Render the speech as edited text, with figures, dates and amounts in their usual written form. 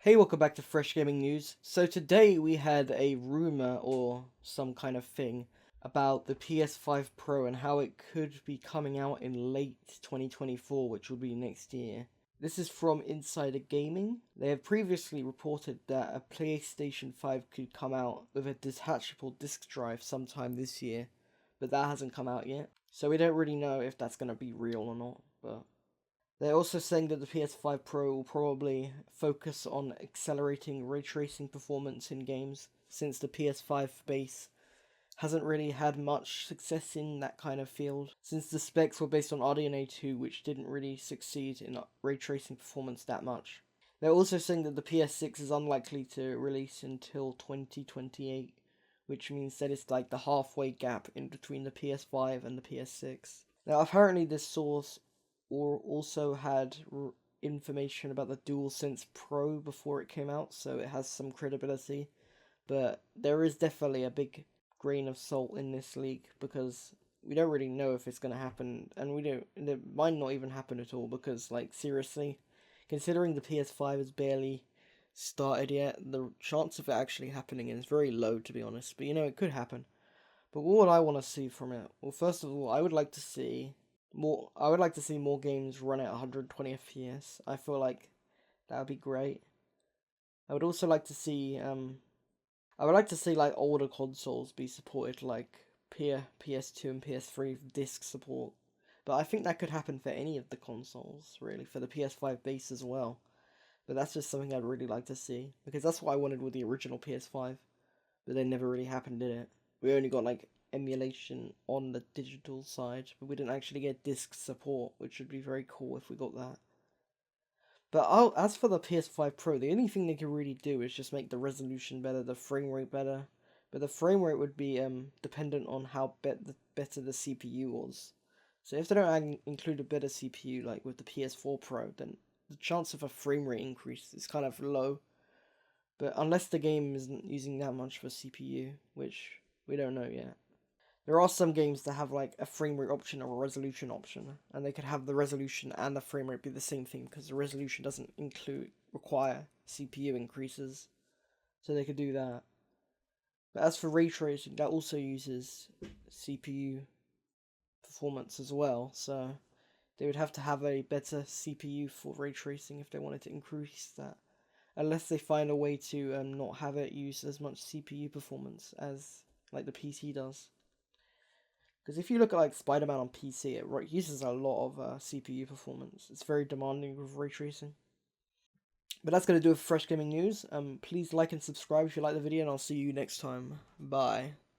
Hey, welcome back to Fresh Gaming News. So today we had a rumor or some kind of thing about the PS5 Pro and how it could be coming out in late 2024, which will be next year. This is from Insider Gaming. They have previously reported that a PlayStation 5 could come out with a detachable disc drive sometime this year, but that hasn't come out yet. So we don't really know if that's going to be real or not, but they're also saying that the PS5 Pro will probably focus on accelerating ray tracing performance in games, since the PS5 base hasn't really had much success in that kind of field, since the specs were based on RDNA 2, which didn't really succeed in ray tracing performance that much. They're also saying that the PS6 is unlikely to release until 2028, which means that it's like the halfway gap in between the PS5 and the PS6. Now, apparently this source also had information about the DualSense Pro before it came out, so it has some credibility. But there is definitely a big grain of salt in this leak because we don't really know if it's going to happen, and it might not even happen at all because, like, seriously, considering the PS5 has barely started yet, the chance of it actually happening is very low, to be honest. But it could happen. But what would I want to see from it? Well, first of all, I would like to see more games run at 120 FPS. I feel like that would be great. I would also like to see like older consoles be supported, like PS2 and PS3 disc support. But I think that could happen for any of the consoles, really, for the PS5 base as well. But that's just something I'd really like to see, because that's what I wanted with the original PS5. But they never really happened, did it? We only got like emulation on the digital side, but we didn't actually get disc support, which would be very cool if we got that. But as for the PS5 Pro, the only thing they could really do is just make the resolution better, the frame rate better. But the frame rate would be dependent on how better the CPU was. So if they don't include a better CPU like with the PS4 Pro, then the chance of a frame rate increase is kind of low. But unless the game isn't using that much of a CPU, which we don't know yet. There are some games that have like a frame rate option or a resolution option, and they could have the resolution and the frame rate be the same thing because the resolution doesn't require CPU increases, so they could do that. But as for ray tracing, that also uses CPU performance as well, so they would have to have a better CPU for ray tracing if they wanted to increase that. Unless they find a way to not have it use as much CPU performance as like the PC does. Because if you look at like Spider-Man on PC, it uses a lot of CPU performance. It's very demanding with ray tracing. But that's going to do it for Fresh Gaming News. Please like and subscribe if you like the video, and I'll see you next time. Bye.